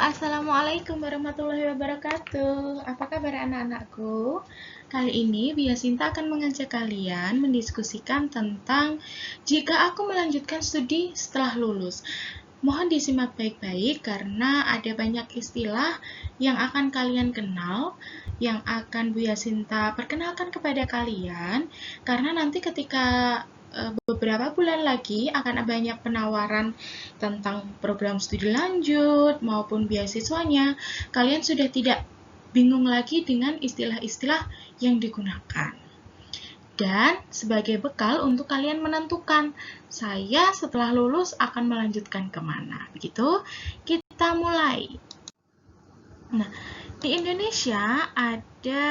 Assalamualaikum warahmatullahi wabarakatuh. Apa kabar anak-anakku? Kali ini Biasinta akan mengajak kalian mendiskusikan tentang jika aku melanjutkan studi setelah lulus. Mohon disimak baik-baik karena ada banyak istilah yang akan kalian kenal, yang akan Biasinta perkenalkan kepada kalian, karena nanti ketika beberapa bulan lagi akan banyak penawaran tentang program studi lanjut maupun beasiswanya. Kalian sudah tidak bingung lagi dengan istilah-istilah yang digunakan. Dan sebagai bekal untuk kalian menentukan, saya setelah lulus akan melanjutkan kemana. Begitu, kita mulai. Nah, di Indonesia ada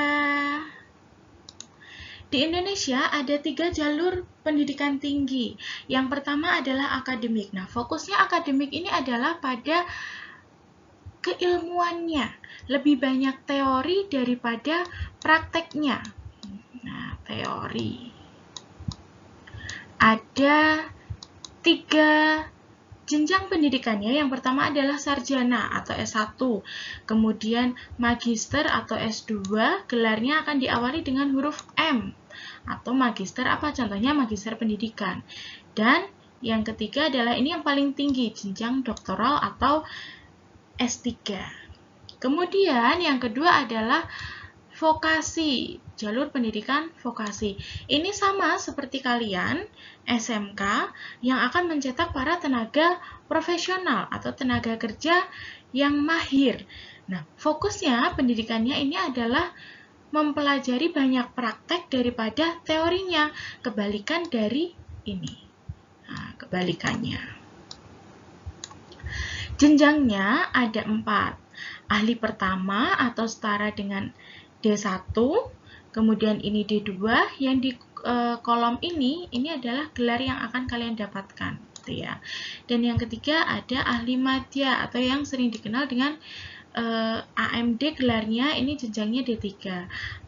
3 jalur pendidikan tinggi. Yang pertama adalah akademik. Nah, fokusnya akademik ini adalah pada keilmuannya. Lebih banyak teori daripada prakteknya. Nah, teori. Ada 3 jenjang pendidikannya. Yang pertama adalah sarjana atau S1, kemudian magister atau S2, gelarnya akan diawali dengan huruf M, atau magister apa? Contohnya magister pendidikan. Dan yang ketiga adalah ini yang paling tinggi, jenjang doktoral atau S3. Kemudian yang kedua adalah vokasi, jalur pendidikan vokasi. Ini sama seperti kalian, SMK, yang akan mencetak para tenaga profesional atau tenaga kerja yang mahir. Nah, fokusnya pendidikannya ini adalah mempelajari banyak praktek daripada teorinya, kebalikan dari ini. Nah, kebalikannya. Jenjangnya ada 4. Ahli pertama atau setara dengan D1, kemudian ini D2, yang di kolom ini adalah gelar yang akan kalian dapatkan, gitu ya. Dan yang ketiga ada ahli madya atau yang sering dikenal dengan AMD, gelarnya ini jenjangnya D3,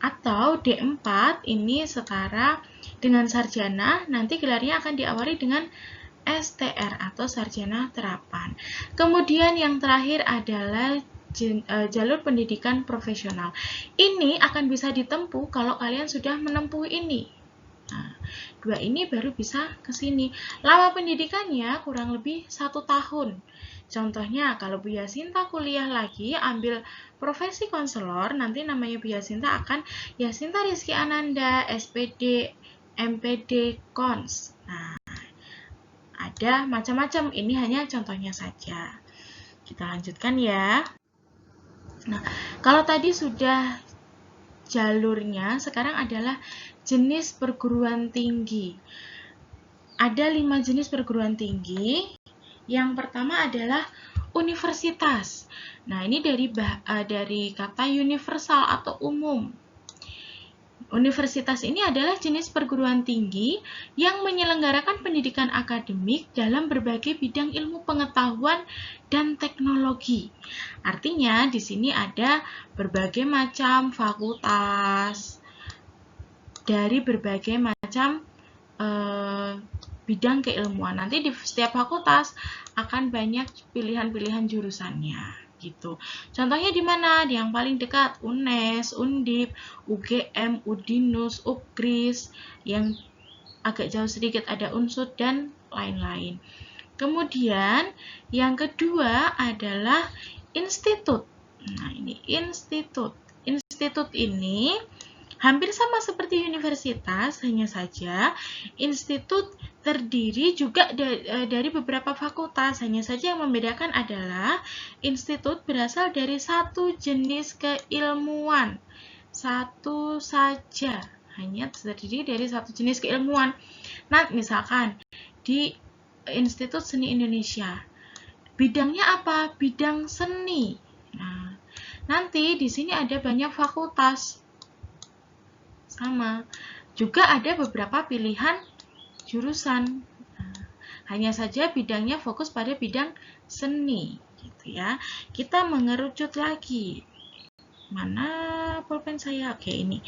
atau D4 ini setara dengan sarjana, nanti gelarnya akan diawali dengan STR atau sarjana terapan. Kemudian yang terakhir adalah jalur pendidikan profesional. Ini akan bisa ditempuh kalau kalian sudah menempuh ini. Nah, 2 ini baru bisa ke sini. Lama pendidikannya kurang lebih 1 tahun. Contohnya, kalau Biasinta kuliah lagi, ambil profesi konselor, nanti namanya Biasinta akan Yasinta Rizky Ananda, SPD, MPD, Kons. Nah, ada macam-macam. Ini hanya contohnya saja. Kita lanjutkan ya. Nah, kalau tadi sudah jalurnya, sekarang adalah jenis perguruan tinggi. Ada 5 jenis perguruan tinggi. Yang pertama adalah universitas. Nah, ini dari kata universal atau umum. Universitas ini adalah jenis perguruan tinggi yang menyelenggarakan pendidikan akademik dalam berbagai bidang ilmu pengetahuan dan teknologi. Artinya, di sini ada berbagai macam fakultas dari berbagai macam bidang keilmuan. Nanti di setiap fakultas akan banyak pilihan-pilihan jurusannya. Gitu. Contohnya di mana? Yang paling dekat UNES, Undip, UGM, Udinus, UPGRIS, yang agak jauh sedikit ada UNSUD dan lain-lain. Kemudian yang kedua adalah institut. Nah, ini institut. Institut ini hampir sama seperti universitas, hanya saja institut terdiri juga dari beberapa fakultas. Hanya saja yang membedakan adalah institut berasal dari satu jenis keilmuan. Satu saja. Hanya terdiri dari satu jenis keilmuan. Nah, misalkan di Institut Seni Indonesia. Bidangnya apa? Bidang seni. Nah, nanti di sini ada banyak fakultas. Sama. Juga ada beberapa pilihan jurusan. Nah, hanya saja bidangnya fokus pada bidang seni, gitu ya. Kita mengerucut lagi. Mana pulpen saya? Oke, ini.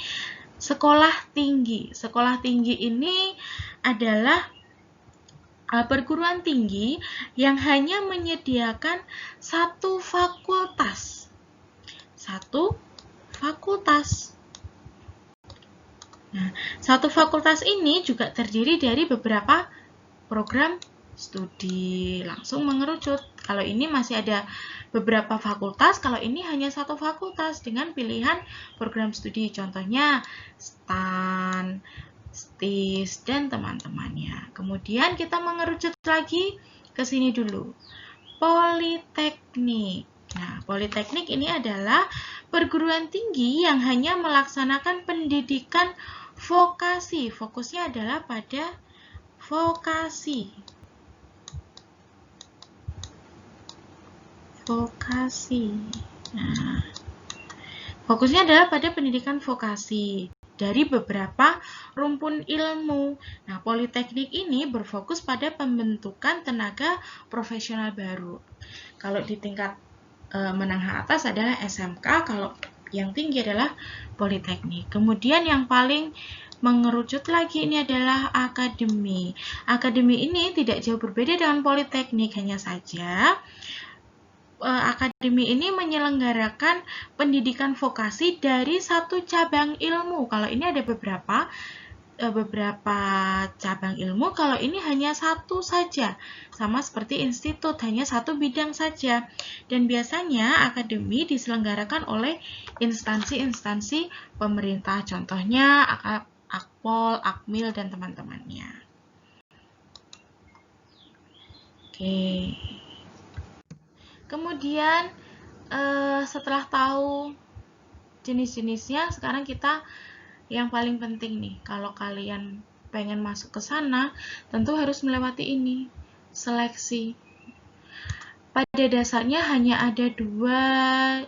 Sekolah tinggi. Sekolah tinggi ini adalah perguruan tinggi yang hanya menyediakan satu fakultas. Satu fakultas. Nah, satu fakultas ini juga terdiri dari beberapa program studi. Langsung mengerucut. Kalau ini masih ada beberapa fakultas, kalau ini hanya satu fakultas dengan pilihan program studi. Contohnya STAN, STIS, dan teman-temannya. Kemudian kita mengerucut lagi ke sini dulu. Politeknik. Nah, politeknik ini adalah perguruan tinggi yang hanya melaksanakan pendidikan vokasi. Fokusnya adalah pada vokasi. Vokasi. Nah, fokusnya adalah pada pendidikan vokasi dari beberapa rumpun ilmu. Nah, politeknik ini berfokus pada pembentukan tenaga profesional baru. Kalau di tingkat menengah atas adalah SMK, kalau yang tinggi adalah politeknik. Kemudian yang paling mengerucut lagi ini adalah akademi. Akademi ini tidak jauh berbeda dengan politeknik, hanya saja akademi ini menyelenggarakan pendidikan vokasi dari satu cabang ilmu. Kalau ini ada beberapa cabang ilmu, kalau ini hanya satu saja, sama seperti institut, hanya satu bidang saja. Dan biasanya akademi diselenggarakan oleh instansi-instansi pemerintah, contohnya Akpol, Akmil, dan teman-temannya. Oke. Kemudian setelah tahu jenis-jenisnya, sekarang kita yang paling penting nih, kalau kalian pengen masuk ke sana, tentu harus melewati ini, seleksi. Pada dasarnya hanya ada 2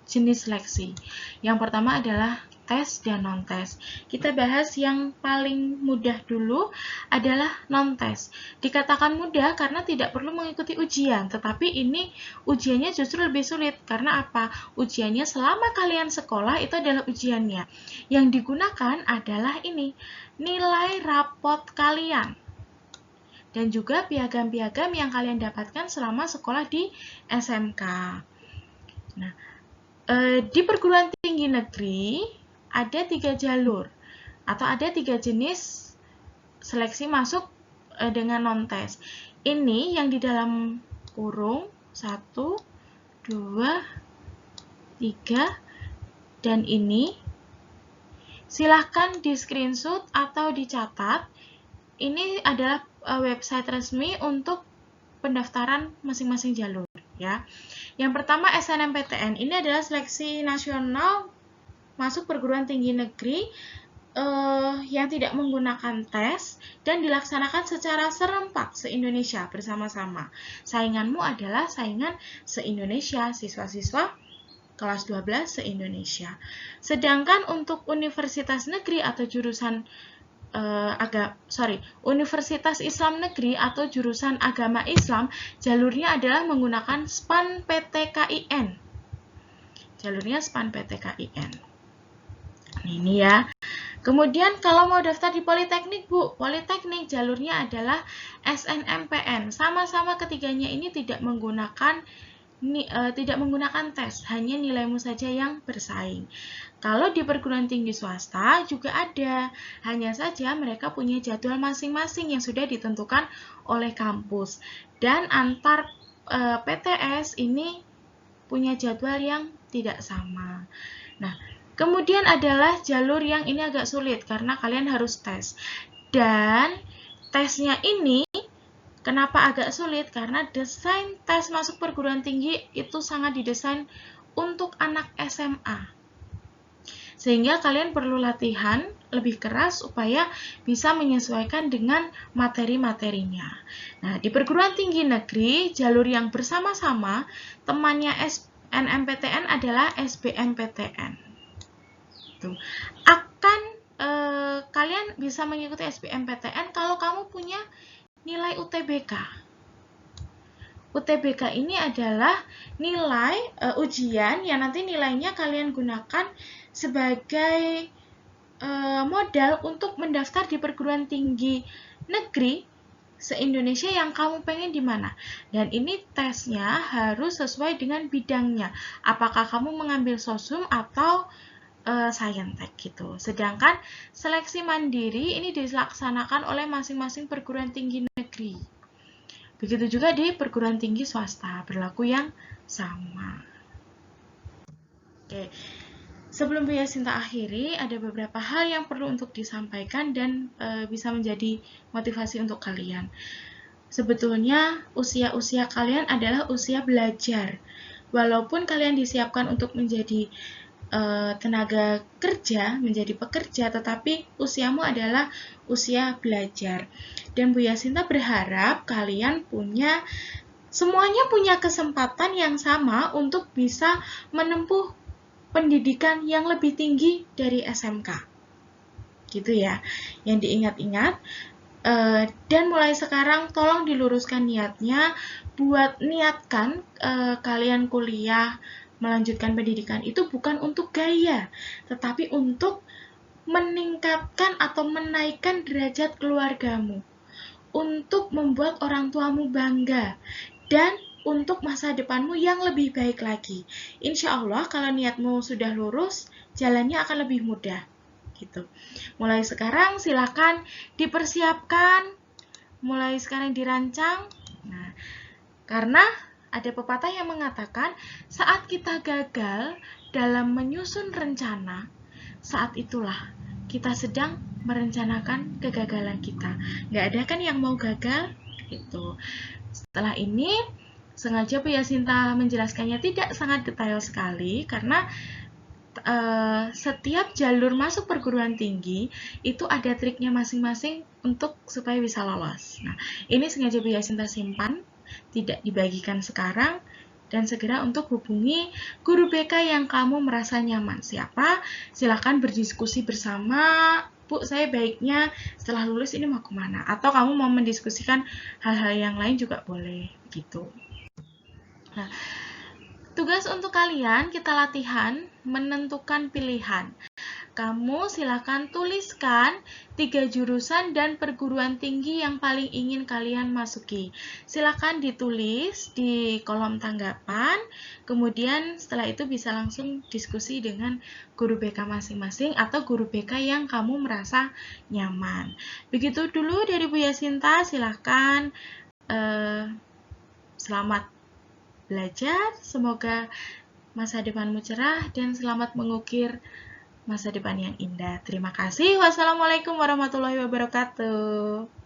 jenis seleksi. Yang pertama adalah tes dan non-tes. Kita bahas yang paling mudah dulu adalah non-tes. Dikatakan mudah karena tidak perlu mengikuti ujian, tetapi ini ujiannya justru lebih sulit. Karena apa? Ujiannya selama kalian sekolah itu adalah ujiannya. Yang digunakan adalah ini, nilai rapot kalian. Dan juga piagam-piagam yang kalian dapatkan selama sekolah di SMK. Nah, di perguruan tinggi negeri ada 3 jalur atau ada 3 jenis seleksi masuk dengan non-tes. Ini yang di dalam kurung 1, 2, 3, dan ini silahkan di screenshot atau dicatat. Ini adalah website resmi untuk pendaftaran masing-masing jalur, ya. Yang pertama SNMPTN, ini adalah seleksi nasional masuk perguruan tinggi negeri yang tidak menggunakan tes dan dilaksanakan secara serempak se-Indonesia bersama-sama. Sainganmu adalah saingan se-Indonesia, siswa-siswa kelas 12 se-Indonesia. Sedangkan untuk universitas negeri atau jurusan Universitas Islam Negeri atau jurusan agama Islam, jalurnya adalah menggunakan SPAN PTKIN. Jalurnya SPAN PTKIN. Ini ya. Kemudian kalau mau daftar di Politeknik, Bu, Politeknik jalurnya adalah SNMPN. Sama-sama ketiganya ini tidak menggunakan tes, hanya nilaimu saja yang bersaing. Kalau di perguruan tinggi swasta juga ada, hanya saja mereka punya jadwal masing-masing yang sudah ditentukan oleh kampus. Dan antar PTS ini punya jadwal yang tidak sama. Nah, kemudian adalah jalur yang ini agak sulit karena kalian harus tes. Dan tesnya ini kenapa agak sulit? Karena desain tes masuk perguruan tinggi itu sangat didesain untuk anak SMA. Sehingga kalian perlu latihan lebih keras supaya bisa menyesuaikan dengan materi-materinya. Nah, di perguruan tinggi negeri, jalur yang bersama-sama temannya SNMPTN adalah SBMPTN. Kalian bisa mengikuti SBMPTN kalau kamu punya nilai UTBK. UTBK ini adalah nilai ujian yang nanti nilainya kalian gunakan sebagai modal untuk mendaftar di perguruan tinggi negeri se-Indonesia yang kamu pengen di mana. Dan ini tesnya harus sesuai dengan bidangnya. Apakah kamu mengambil sosum atau Saintek gitu. Sedangkan seleksi mandiri ini dilaksanakan oleh masing-masing perguruan tinggi negeri. Begitu juga di perguruan tinggi swasta, berlaku yang sama. Oke. Sebelum Bu Yasinta akhiri, ada beberapa hal yang perlu untuk disampaikan dan bisa menjadi motivasi untuk kalian. Sebetulnya usia-usia kalian adalah usia belajar. Walaupun kalian disiapkan untuk menjadi tenaga kerja, menjadi pekerja, tetapi usiamu adalah usia belajar. Dan Bu Yasinta berharap kalian semuanya punya kesempatan yang sama untuk bisa menempuh pendidikan yang lebih tinggi dari SMK. Gitu ya. Yang diingat-ingat, dan mulai sekarang tolong diluruskan niatnya, niatkan kalian kuliah, melanjutkan pendidikan itu bukan untuk gaya, tetapi untuk meningkatkan atau menaikkan derajat keluargamu, untuk membuat orang tuamu bangga, dan untuk masa depanmu yang lebih baik lagi. Insya Allah kalau niatmu sudah lurus, jalannya akan lebih mudah. Gitu. Mulai sekarang silakan dipersiapkan, mulai sekarang dirancang. Nah, karena ada pepatah yang mengatakan saat kita gagal dalam menyusun rencana, saat itulah kita sedang merencanakan kegagalan kita. Nggak ada kan yang mau gagal? Gitu. Setelah ini, sengaja Bu Yasinta menjelaskannya tidak sangat detail sekali karena setiap jalur masuk perguruan tinggi itu ada triknya masing-masing untuk supaya bisa lolos. Nah, ini sengaja Bu Yasinta simpan, tidak dibagikan sekarang, dan segera untuk hubungi guru BK yang kamu merasa nyaman. Siapa? Silahkan berdiskusi bersama. Bu, saya baiknya setelah lulus ini mau kemana? Atau kamu mau mendiskusikan hal-hal yang lain juga boleh, gitu. Nah, tugas untuk kalian, kita latihan menentukan pilihan. Kamu silakan tuliskan 3 jurusan dan perguruan tinggi yang paling ingin kalian masuki. Silakan ditulis di kolom tanggapan, kemudian setelah itu bisa langsung diskusi dengan guru BK masing-masing atau guru BK yang kamu merasa nyaman. Begitu dulu dari Bu Yasinta, silakan selamat belajar, semoga masa depanmu cerah dan selamat mengukir masa depan yang indah. Terima kasih. Wassalamualaikum warahmatullahi wabarakatuh.